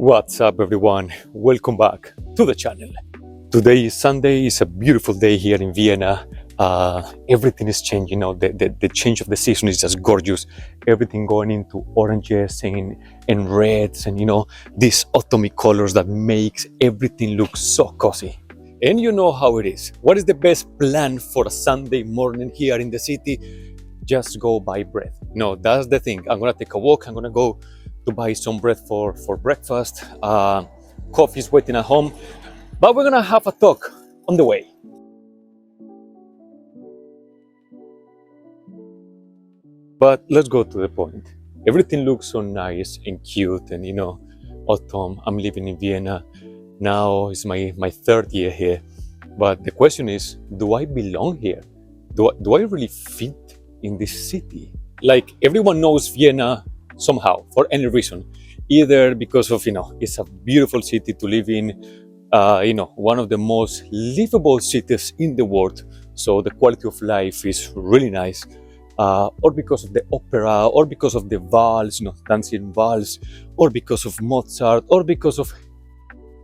What's up, everyone? Welcome back to the channel. Today is Sunday. It's a beautiful day here in Vienna. Everything is changing now. The change of the season is just gorgeous. Everything going into oranges and reds and these autumny colors that makes everything look so cozy. And you know how it is. What is the best plan for a Sunday morning here in the city? Just go buy bread. No, that's the thing. I'm gonna take a walk. I'm gonna go to buy some bread for breakfast. Coffee's waiting at home, but we're gonna have a talk on the way. But let's go to the point. Everything looks so nice and cute, and autumn. I'm living in Vienna now. It's my third year here, but the question is, do I belong here? Do I really fit in this city? Like, everyone knows Vienna somehow, for any reason, either because of it's a beautiful city to live in, one of the most livable cities in the world, so the quality of life is really nice, or because of the opera, or because of the vals, dancing vals, or because of Mozart, or because of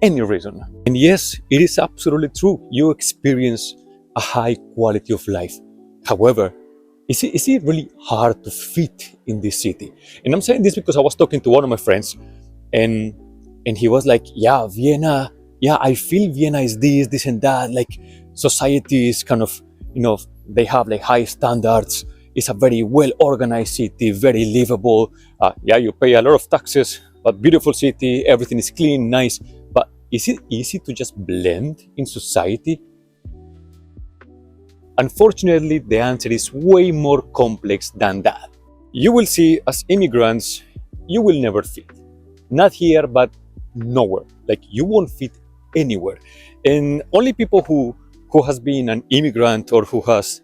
any reason. And yes, it is absolutely true, you experience a high quality of life. However, is it really hard to fit in this city? And I'm saying this because I was talking to one of my friends, and he was like, yeah, Vienna, yeah, I feel Vienna is this and that. Like, society is kind of, they have like high standards. It's a very well organized city, very livable. Yeah, you pay a lot of taxes, but beautiful city, everything is clean, nice. But is it easy to just blend in society? Unfortunately, the answer is way more complex than that. You will see, as immigrants, you will never fit. Not here, but nowhere. Like, you won't fit anywhere. And only people who has been an immigrant, or who has,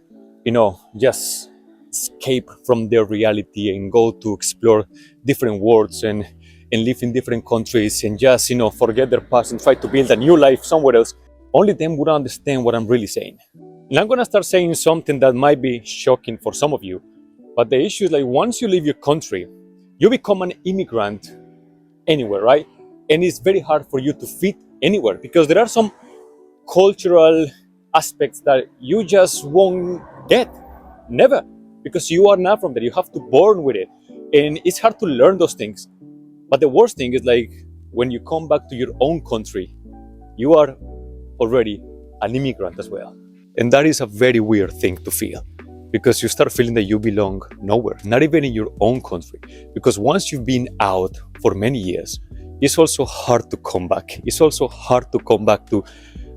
just escape from their reality and go to explore different worlds and live in different countries and just, forget their past and try to build a new life somewhere else, only them would understand what I'm really saying. And I'm gonna start saying something that might be shocking for some of you, but the issue is, like, once you leave your country, you become an immigrant anywhere, right? And it's very hard for you to fit anywhere because there are some cultural aspects that you just won't get, never, because you are not from there. You have to born with it, and it's hard to learn those things. But the worst thing is, like, when you come back to your own country, you are already an immigrant as well. And that is a very weird thing to feel, because you start feeling that you belong nowhere, not even in your own country. Because once you've been out for many years, it's also hard to come back. It's also hard to come back to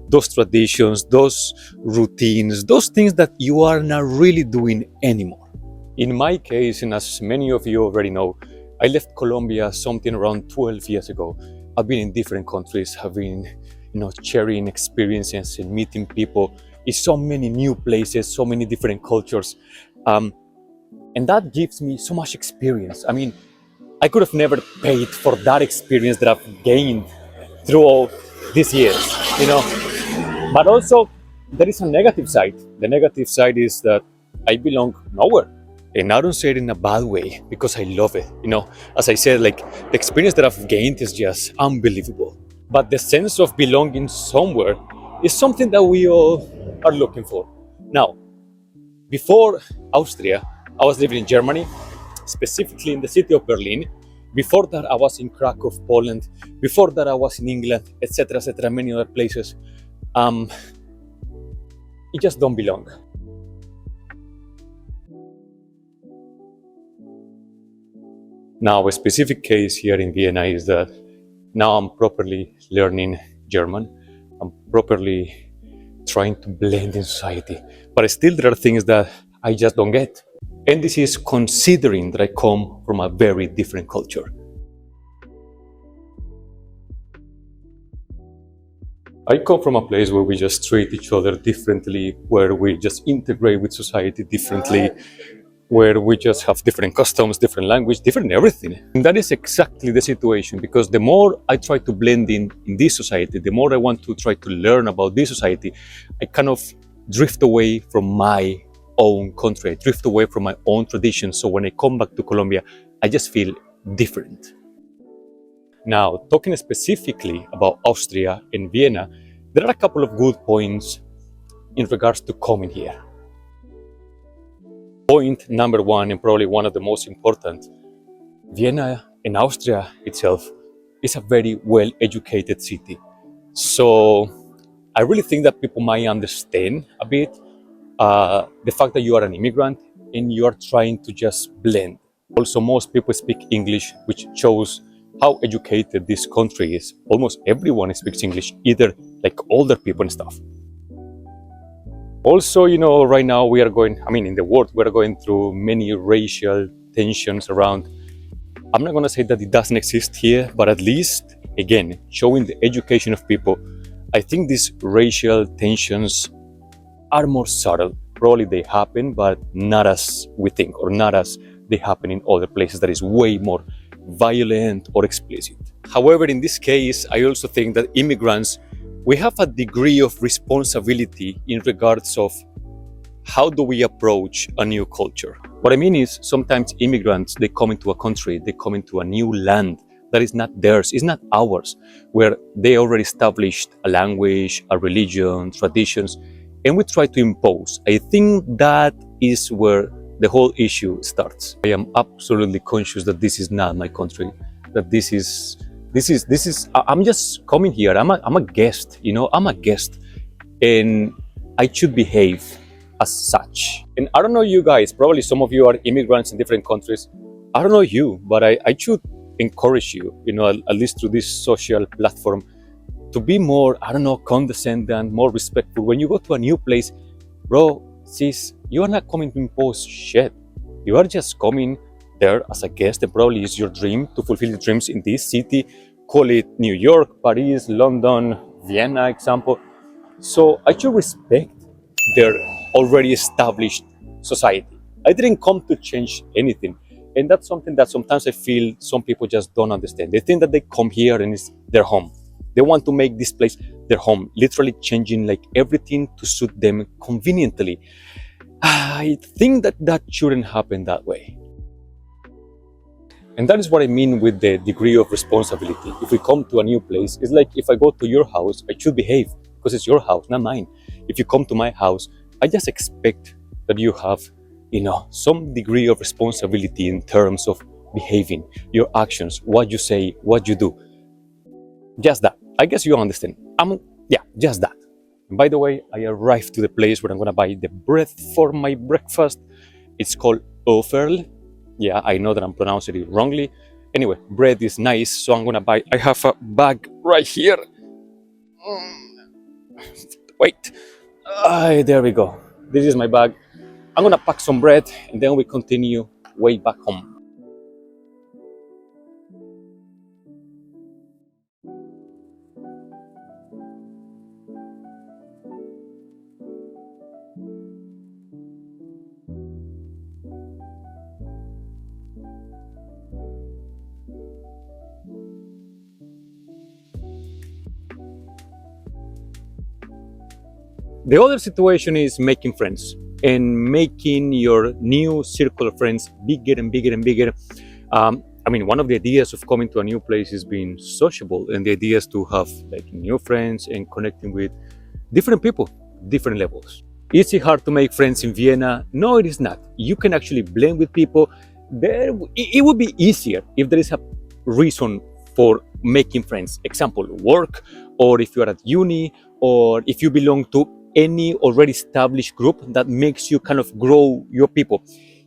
those traditions, those routines, those things that you are not really doing anymore. In my case, and as many of you already know, I left Colombia something around 12 years ago. I've been in different countries, I've been, sharing experiences and meeting people in so many new places, so many different cultures. And that gives me so much experience. I mean, I could have never paid for that experience that I've gained through all these years, But also, there is a negative side. The negative side is that I belong nowhere. And I don't say it in a bad way, because I love it. As I said, like, the experience that I've gained is just unbelievable. But the sense of belonging somewhere is something that we all are looking for. Now, before Austria, I was living in Germany, specifically in the city of Berlin. Before that, I was in Krakow, Poland. Before that, I was in England, etc., many other places. It just don't belong. Now, a specific case here in Vienna is that now I'm properly learning German. I'm properly trying to blend in society. But still, there are things that I just don't get. And this is considering that I come from a very different culture. I come from a place where we just treat each other differently, where we just integrate with society differently, where we just have different customs, different language, different everything. And that is exactly the situation, because the more I try to blend in this society, the more I want to try to learn about this society, I kind of drift away from my own country, I drift away from my own traditions. So when I come back to Colombia, I just feel different. Now, talking specifically about Austria and Vienna, there are a couple of good points in regards to coming here. Point number one, and probably one of the most important, Vienna in Austria itself is a very well educated city. So I really think that people might understand a bit the fact that you are an immigrant and you are trying to just blend. Also, most people speak English, which shows how educated this country is. Almost everyone speaks English, either like older people and stuff. Also, right now we are going, in the world, we are going through many racial tensions around. I'm not going to say that it doesn't exist here, but at least, again, showing the education of people, I think these racial tensions are more subtle. Probably they happen, but not as we think, or not as they happen in other places that is way more violent or explicit. However, in this case, I also think that immigrants, we have a degree of responsibility in regards of how do we approach a new culture. What I mean is sometimes immigrants, they come into a country, they come into a new land that is not theirs, is not ours, where they already established a language, a religion, traditions, and we try to impose. I think that is where the whole issue starts. I am absolutely conscious that this is not my country, that this is, I'm just coming here. I'm a guest, I'm a guest, and I should behave as such. And I don't know you guys, probably some of you are immigrants in different countries. I don't know you, but I should encourage you, at least through this social platform, to be more, condescending, more respectful. When you go to a new place, bro, sis, you are not coming to impose shit. You are just coming there as a guest, and probably it's your dream to fulfill your dreams in this city. Call it New York, Paris, London, Vienna, example. So I should respect their already established society. I didn't come to change anything. And that's something that sometimes I feel some people just don't understand. They think that they come here and it's their home. They want to make this place their home, literally changing like everything to suit them conveniently. I think that shouldn't happen that way. And that is what I mean with the degree of responsibility. If we come to a new place, it's like if I go to your house, I should behave because it's your house, not mine. If you come to my house, I just expect that you have, some degree of responsibility in terms of behaving, your actions, what you say, what you do. Just that. I guess you understand. Just that. And by the way, I arrived to the place where I'm gonna buy the bread for my breakfast. It's called Oferl. Yeah, I know that I'm pronouncing it wrongly. Anyway, bread is nice, so I'm gonna buy. I have a bag right here. Wait. There we go. This is my bag. I'm gonna pack some bread and then we continue way back home. The other situation is making friends and making your new circle of friends bigger and bigger and bigger. One of the ideas of coming to a new place is being sociable, and the idea is to have like new friends and connecting with different people, different levels. Is it hard to make friends in Vienna? No, it is not. You can actually blend with people. It would be easier if there is a reason for making friends. Example, work, or if you are at uni, or if you belong to any already established group that makes you kind of grow your people.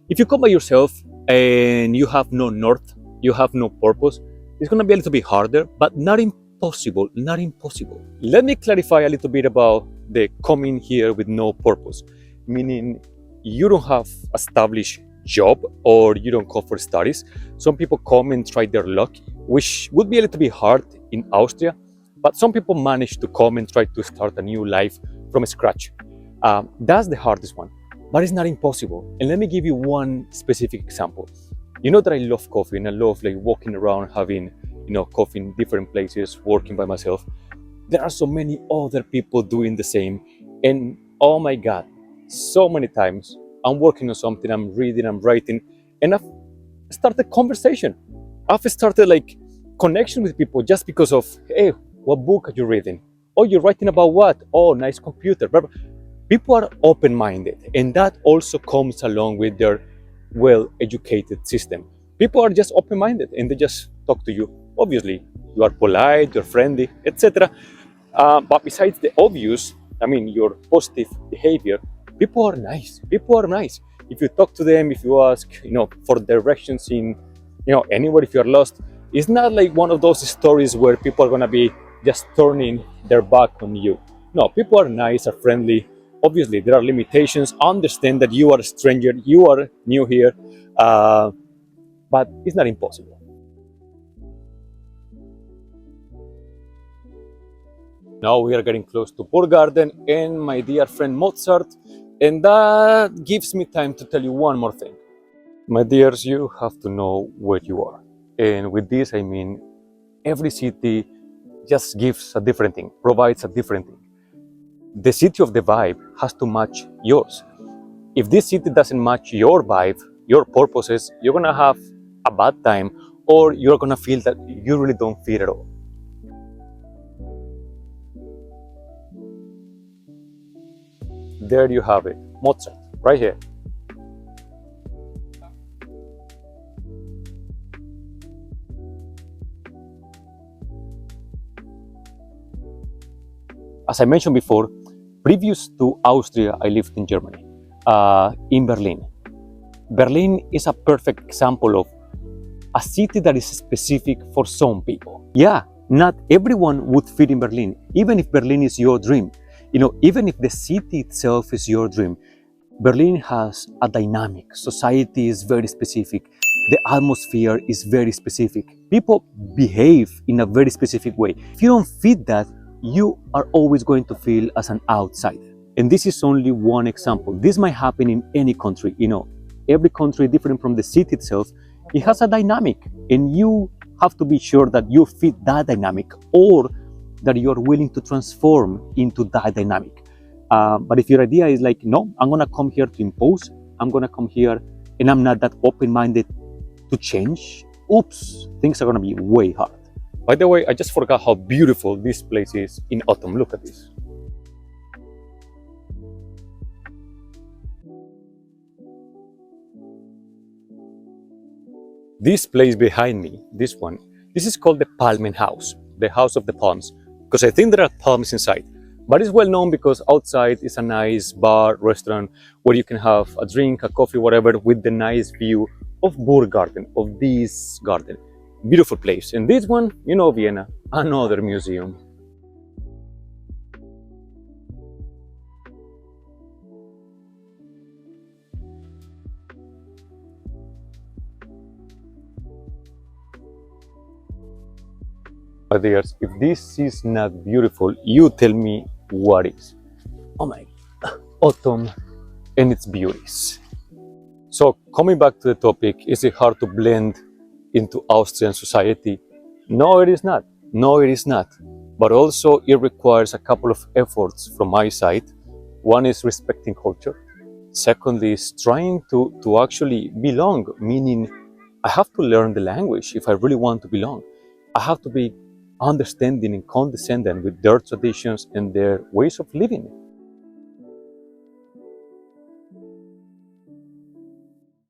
If you come by yourself and you have no north, you have no purpose, it's going to be a little bit harder, but not impossible, not impossible. Let me clarify a little bit about the coming here with no purpose, meaning you don't have established job or you don't go for studies. Some people come and try their luck, which would be a little bit hard in Austria, but some people manage to come and try to start a new life from scratch. That's the hardest one, but it's not impossible. And let me give you one specific example. You know that I love coffee and I love like walking around, having, coffee in different places, working by myself. There are so many other people doing the same. And oh my God, so many times I'm working on something, I'm reading, I'm writing, and I've started conversation. I've started like connection with people just because of, hey, what book are you reading? Oh, you're writing about what? Oh, nice computer. People are open-minded, and that also comes along with their well-educated system. People are just open-minded, and they just talk to you. Obviously, you are polite, you're friendly, etc. But besides the obvious, I mean, your positive behavior, people are nice. People are nice. If you talk to them, if you ask, for directions in, anywhere, if you're lost, it's not like one of those stories where people are gonna be just turning their back on you. No, people are nice, are friendly. Obviously, there are limitations. Understand that you are a stranger, you are new here, but it's not impossible. Now we are getting close to Burgarden and my dear friend Mozart, and that gives me time to tell you one more thing. My dears, you have to know where you are. And with this, I mean every city just gives a different thing, provides a different thing. The city of the vibe has to match yours. If this city doesn't match your vibe, your purposes, you're gonna have a bad time, or you're gonna feel that you really don't fit at all. There you have it, Mozart, right here. As I mentioned before, previous to Austria, I lived in Germany, in Berlin. Berlin is a perfect example of a city that is specific for some people. Yeah, not everyone would fit in Berlin, even if Berlin is your dream. Even if the city itself is your dream, Berlin has a dynamic. Society is very specific. The atmosphere is very specific. People behave in a very specific way. If you don't fit that, you are always going to feel as an outsider. And this is only one example. This might happen in any country. Every country different from the city itself. It has a dynamic, and you have to be sure that you fit that dynamic, or that you are willing to transform into that dynamic. But if your idea is like, no, I'm gonna come here to impose, I'm gonna come here and I'm not that open-minded to change, oops, things are gonna be way hard. By the way, I just forgot how beautiful this place is in autumn. Look at this. This place behind me, this one, this is called the Palmen House, the House of the Palms, because I think there are palms inside. But it's well known because outside is a nice bar, restaurant, where you can have a drink, a coffee, whatever, with the nice view of Burgarden, of this garden. Beautiful place. And this one, Vienna, another museum. But dears, if this is not beautiful, you tell me what is. Oh my, autumn and its beauties. So coming back to the topic, is it hard to blend into Austrian society? No, it is not. No, it is not. But also it requires a couple of efforts from my side. One is respecting culture. Secondly is trying to actually belong, meaning I have to learn the language if I really want to belong. I have to be understanding and condescending with their traditions and their ways of living.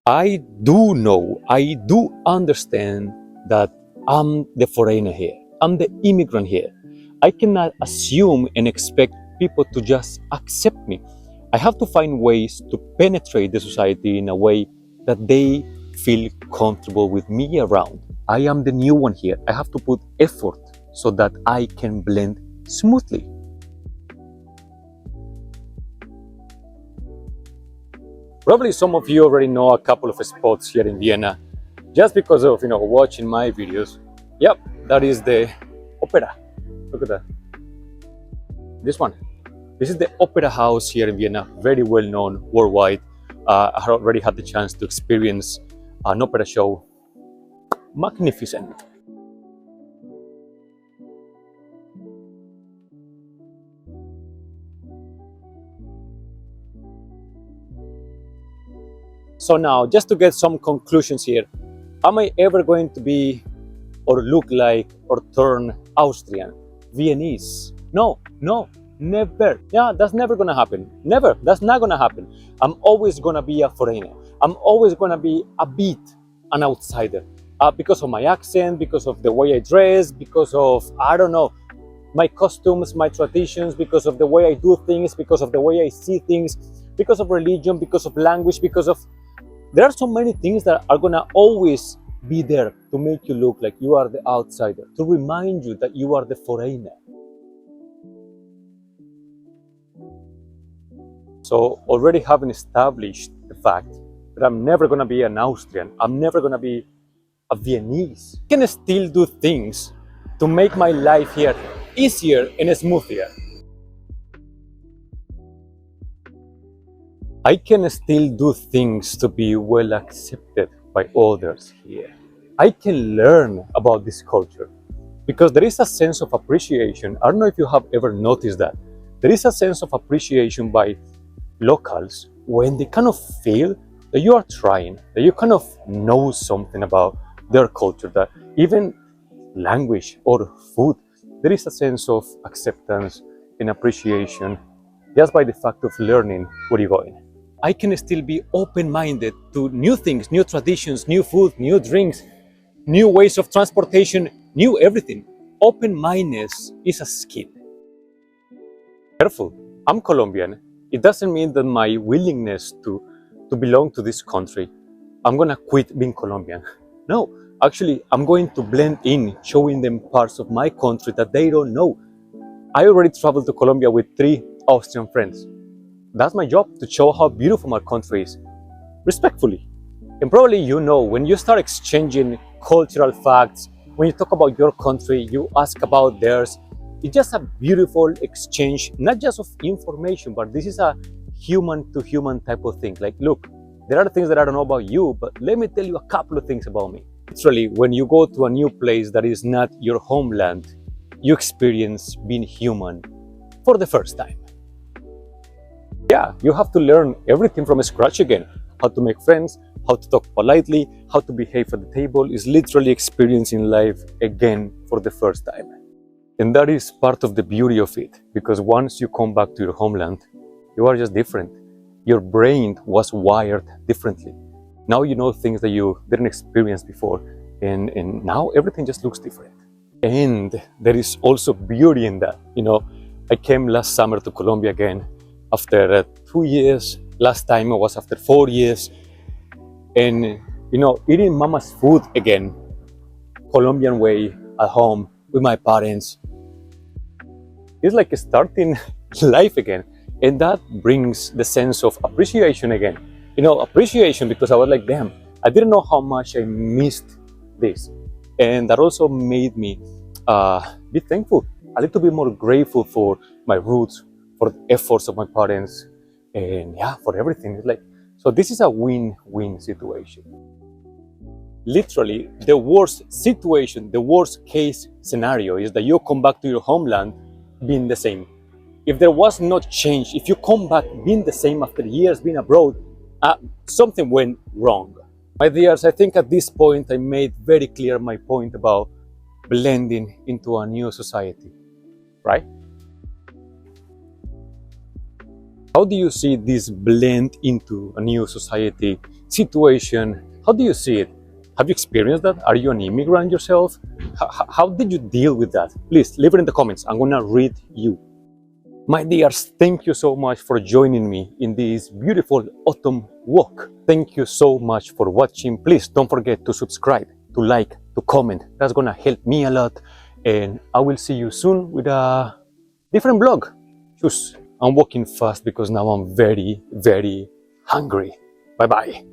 I do know, I do understand that I'm the foreigner here. I'm the immigrant here. I cannot assume and expect people to just accept me. I have to find ways to penetrate the society in a way that they feel comfortable with me around. I am the new one here. I have to put effort so that I can blend smoothly. Probably some of you already know a couple of spots here in Vienna, just because of watching my videos. Yep, that is the opera. Look at that. This one. This is the opera house here in Vienna, very well known worldwide. I already had the chance to experience an opera show. Magnificent. So now, just to get some conclusions here, am I ever going to be or look like or turn Austrian, Viennese. No, no, never. Yeah, that's never gonna happen. Never. That's not gonna happen. I'm always gonna be a foreigner. I'm always gonna be a bit an outsider. Because of my accent, because of the way I dress, because of, I don't know, my costumes, my traditions, because of the way I do things, because of the way I see things, because of religion, because of language, because of... There are so many things that are gonna always be there to make you look like you are the outsider, to remind you that you are the foreigner. So already having established the fact that I'm never gonna be an Austrian, I'm never gonna be a Viennese, I can still do things to make my life here easier and smoother. I can still do things to be well accepted by others here. I can learn about this culture because there is a sense of appreciation. I don't know if you have ever noticed that. There is a sense of appreciation by locals when they kind of feel that you are trying, that you kind of know something about their culture, that even language or food, there is a sense of acceptance and appreciation just by the fact of learning where you're going. I can still be open-minded to new things, new traditions, new food, new drinks, new ways of transportation, new everything. Open-mindedness is a skill. Careful, I'm Colombian. It doesn't mean that my willingness to belong to this country, I'm gonna quit being Colombian. No, actually, I'm going to blend in, showing them parts of my country that they don't know. I already traveled to Colombia with 3 Austrian friends. That's my job, to show how beautiful my country is, respectfully. And probably you know, when you start exchanging cultural facts, when you talk about your country, you ask about theirs, it's just a beautiful exchange, not just of information, but this is a human to human type of thing. Like, look, there are things that I don't know about you, but let me tell you a couple of things about me. Literally, when you go to a new place that is not your homeland, you experience being human for the first time. Yeah, you have to learn everything from scratch again. How to make friends, how to talk politely, how to behave at the table is literally experiencing life again for the first time. And that is part of the beauty of it, because once you come back to your homeland, you are just different. Your brain was wired differently. Now you know things that you didn't experience before, and now everything just looks different. And there is also beauty in that. You know, I came last summer to Colombia again after 2 years. Last time I was after 4 years. And, you know, eating mama's food again, Colombian way, at home, with my parents, it's like starting life again. And that brings the sense of appreciation again. You know, appreciation, because I was like, damn, I didn't know how much I missed this. And that also made me be thankful, a little bit more grateful for my roots, for the efforts of my parents, and yeah, for everything. It's like, so this is a win-win situation. Literally, the worst situation, the worst case scenario is that you come back to your homeland being the same. If there was no change, if you come back being the same after years being abroad, something went wrong. My dears, I think at this point I made very clear my point about blending into a new society, right? How do you see this blend into a new society situation? How do you see it? Have you experienced that? Are you an immigrant yourself? How did you deal with that? Please leave it in the comments. I'm gonna read you. My dears, thank you so much for joining me in this beautiful autumn walk. Thank you so much for watching. Please don't forget to subscribe, to like, to comment. That's gonna help me a lot. And I will see you soon with a different vlog. I'm walking fast because now I'm very, very hungry. Bye-bye.